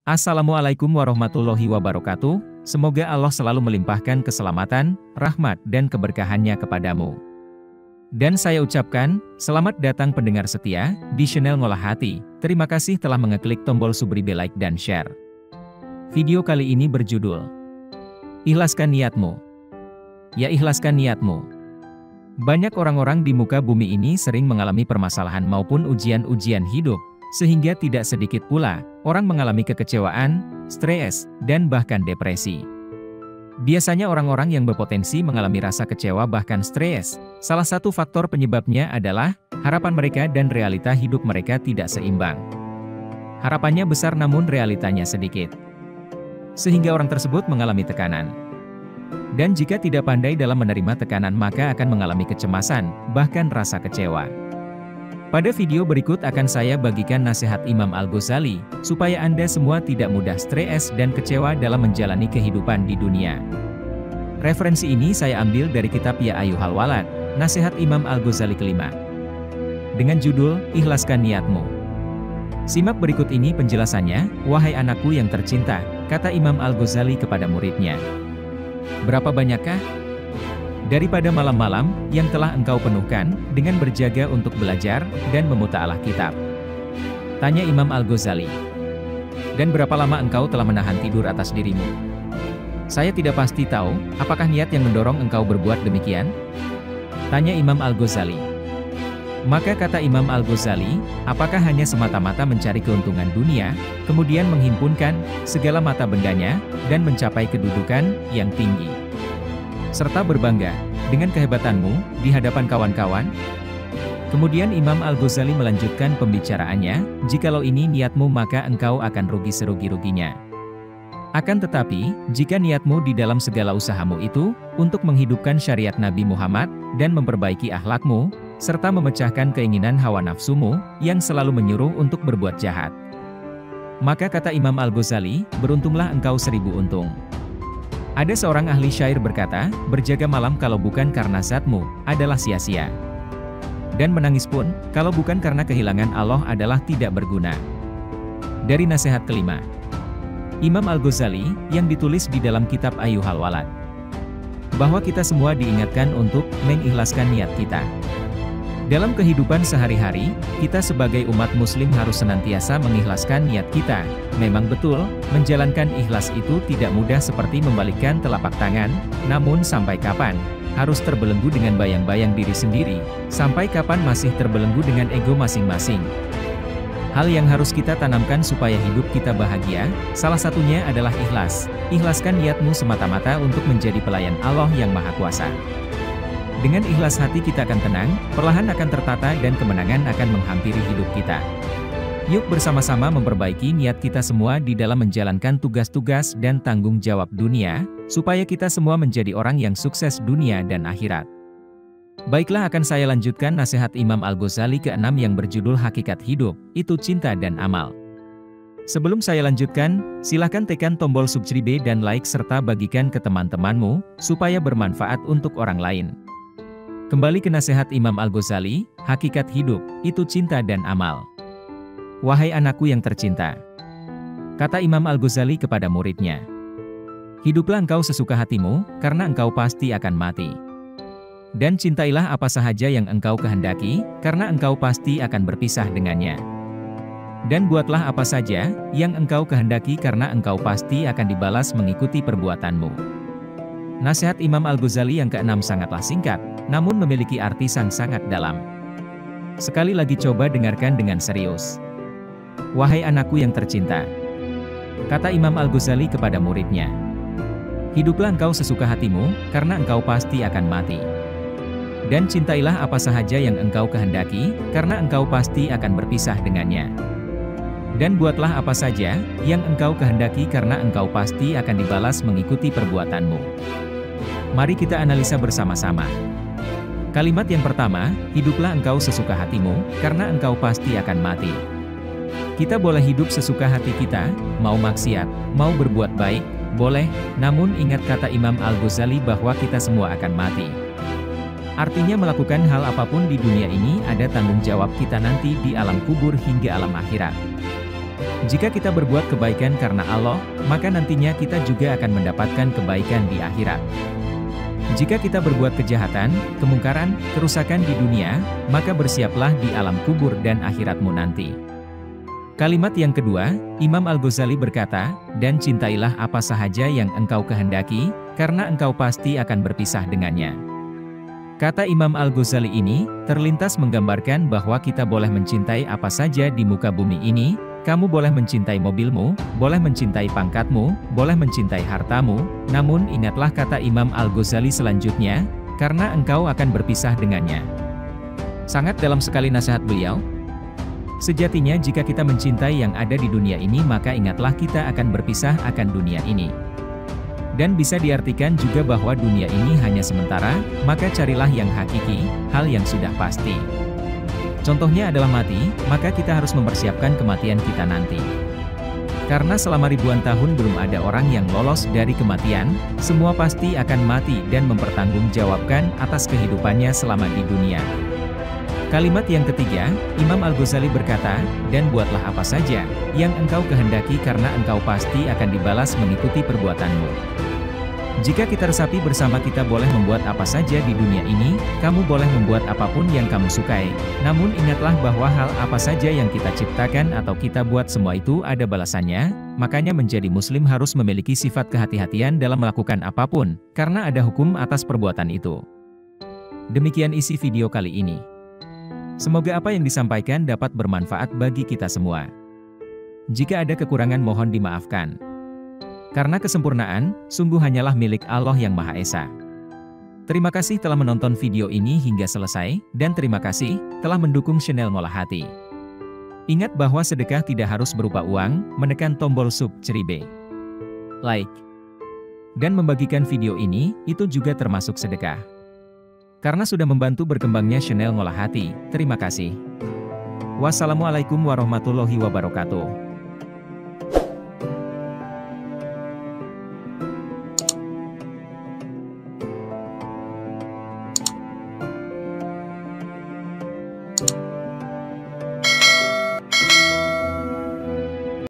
Assalamualaikum warahmatullahi wabarakatuh. Semoga Allah selalu melimpahkan keselamatan, rahmat, dan keberkahannya kepadamu. Dan saya ucapkan, selamat datang pendengar setia di channel Ngolah Hati. Terima kasih telah mengeklik tombol subribe like dan share. Video kali ini berjudul, Ikhlaskan Niatmu. Ya, ikhlaskan niatmu. Banyak orang-orang di muka bumi ini sering mengalami permasalahan maupun ujian-ujian hidup, sehingga tidak sedikit pula orang mengalami kekecewaan, stres, dan bahkan depresi. Biasanya orang-orang yang berpotensi mengalami rasa kecewa bahkan stres, salah satu faktor penyebabnya adalah harapan mereka dan realita hidup mereka tidak seimbang. Harapannya besar namun realitanya sedikit, sehingga orang tersebut mengalami tekanan. Dan jika tidak pandai dalam menerima tekanan maka akan mengalami kecemasan, bahkan rasa kecewa. Pada video berikut akan saya bagikan nasihat Imam Al-Ghazali, supaya Anda semua tidak mudah stres dan kecewa dalam menjalani kehidupan di dunia. Referensi ini saya ambil dari kitab Ya Ayyuhal Walad, Nasihat Imam Al-Ghazali kelima. Dengan judul, Ikhlaskan Niatmu. Simak berikut ini penjelasannya. Wahai anakku yang tercinta, kata Imam Al-Ghazali kepada muridnya. Berapa banyakkah daripada malam-malam yang telah engkau penuhkan dengan berjaga untuk belajar dan memuta'alah kitab? Tanya Imam Al-Ghazali. Dan berapa lama engkau telah menahan tidur atas dirimu? Saya tidak pasti tahu, apakah niat yang mendorong engkau berbuat demikian? Tanya Imam Al-Ghazali. Maka kata Imam Al-Ghazali, apakah hanya semata-mata mencari keuntungan dunia, kemudian menghimpunkan segala mata bendanya, dan mencapai kedudukan yang tinggi, serta berbangga dengan kehebatanmu di hadapan kawan-kawan? Kemudian Imam Al-Ghazali melanjutkan pembicaraannya, jikalau ini niatmu maka engkau akan rugi serugi-ruginya. Akan tetapi, jika niatmu di dalam segala usahamu itu, untuk menghidupkan syariat Nabi Muhammad, dan memperbaiki akhlakmu, serta memecahkan keinginan hawa nafsumu, yang selalu menyuruh untuk berbuat jahat, maka kata Imam Al-Ghazali, beruntunglah engkau 1000 untung. Ada seorang ahli syair berkata, berjaga malam kalau bukan karena zatmu, adalah sia-sia. Dan menangis pun, kalau bukan karena kehilangan Allah adalah tidak berguna. Dari nasihat kelima, Imam Al-Ghazali, yang ditulis di dalam kitab Ayyuhal Walad, bahwa kita semua diingatkan untuk mengikhlaskan niat kita. Dalam kehidupan sehari-hari, kita sebagai umat muslim harus senantiasa mengikhlaskan niat kita. Memang betul, menjalankan ikhlas itu tidak mudah seperti membalikkan telapak tangan, namun sampai kapan harus terbelenggu dengan bayang-bayang diri sendiri, sampai kapan masih terbelenggu dengan ego masing-masing. Hal yang harus kita tanamkan supaya hidup kita bahagia, salah satunya adalah ikhlas. Ikhlaskan niatmu semata-mata untuk menjadi pelayan Allah yang Maha Kuasa. Dengan ikhlas hati kita akan tenang, perlahan akan tertata dan kemenangan akan menghampiri hidup kita. Yuk bersama-sama memperbaiki niat kita semua di dalam menjalankan tugas-tugas dan tanggung jawab dunia, supaya kita semua menjadi orang yang sukses dunia dan akhirat. Baiklah, akan saya lanjutkan nasihat Imam Al-Ghazali ke-6 yang berjudul Hakikat Hidup, itu Cinta dan Amal. Sebelum saya lanjutkan, silahkan tekan tombol subscribe dan like serta bagikan ke teman-temanmu, supaya bermanfaat untuk orang lain. Kembali ke nasihat Imam Al-Ghazali, Hakikat Hidup, itu Cinta dan Amal. Wahai anakku yang tercinta, kata Imam Al-Ghazali kepada muridnya, hiduplah engkau sesuka hatimu, karena engkau pasti akan mati. Dan cintailah apa sahaja yang engkau kehendaki, karena engkau pasti akan berpisah dengannya. Dan buatlah apa saja yang engkau kehendaki karena engkau pasti akan dibalas mengikuti perbuatanmu. Nasihat Imam Al-Ghazali yang ke-6 sangatlah singkat, namun memiliki arti yang sangat dalam. Sekali lagi coba dengarkan dengan serius. Wahai anakku yang tercinta, kata Imam Al-Ghazali kepada muridnya, hiduplah engkau sesuka hatimu, karena engkau pasti akan mati. Dan cintailah apa sahaja yang engkau kehendaki, karena engkau pasti akan berpisah dengannya. Dan buatlah apa saja yang engkau kehendaki karena engkau pasti akan dibalas mengikuti perbuatanmu. Mari kita analisa bersama-sama. Kalimat yang pertama, hiduplah engkau sesuka hatimu, karena engkau pasti akan mati. Kita boleh hidup sesuka hati kita, mau maksiat, mau berbuat baik, boleh, namun ingat kata Imam Al-Ghazali bahwa kita semua akan mati. Artinya melakukan hal apapun di dunia ini ada tanggung jawab kita nanti di alam kubur hingga alam akhirat. Jika kita berbuat kebaikan karena Allah, maka nantinya kita juga akan mendapatkan kebaikan di akhirat. Jika kita berbuat kejahatan, kemungkaran, kerusakan di dunia, maka bersiaplah di alam kubur dan akhiratmu nanti. Kalimat yang kedua, Imam Al-Ghazali berkata, dan cintailah apa sahaja yang engkau kehendaki, karena engkau pasti akan berpisah dengannya. Kata Imam Al-Ghazali ini, terlintas menggambarkan bahwa kita boleh mencintai apa saja di muka bumi ini. Kamu boleh mencintai mobilmu, boleh mencintai pangkatmu, boleh mencintai hartamu, namun ingatlah kata Imam Al-Ghazali selanjutnya, karena engkau akan berpisah dengannya. Sangat dalam sekali nasihat beliau. Sejatinya jika kita mencintai yang ada di dunia ini maka ingatlah kita akan berpisah akan dunia ini. Dan bisa diartikan juga bahwa dunia ini hanya sementara, maka carilah yang hakiki, hal yang sudah pasti. Contohnya adalah mati, maka kita harus mempersiapkan kematian kita nanti. Karena selama ribuan tahun belum ada orang yang lolos dari kematian, semua pasti akan mati dan mempertanggungjawabkan atas kehidupannya selama di dunia. Kalimat yang ketiga, Imam Al-Ghazali berkata, dan buatlah apa saja yang engkau kehendaki karena engkau pasti akan dibalas mengikuti perbuatanmu. Jika kita resapi bersama kita boleh membuat apa saja di dunia ini, kamu boleh membuat apapun yang kamu sukai. Namun ingatlah bahwa hal apa saja yang kita ciptakan atau kita buat semua itu ada balasannya, makanya menjadi muslim harus memiliki sifat kehati-hatian dalam melakukan apapun, karena ada hukum atas perbuatan itu. Demikian isi video kali ini. Semoga apa yang disampaikan dapat bermanfaat bagi kita semua. Jika ada kekurangan mohon dimaafkan. Karena kesempurnaan, sungguh hanyalah milik Allah yang Maha Esa. Terima kasih telah menonton video ini hingga selesai, dan terima kasih telah mendukung channel Ngolah Hati. Ingat bahwa sedekah tidak harus berupa uang, menekan tombol subscribe, like, dan membagikan video ini, itu juga termasuk sedekah. Karena sudah membantu berkembangnya channel Ngolah Hati, terima kasih. Wassalamualaikum warahmatullahi wabarakatuh.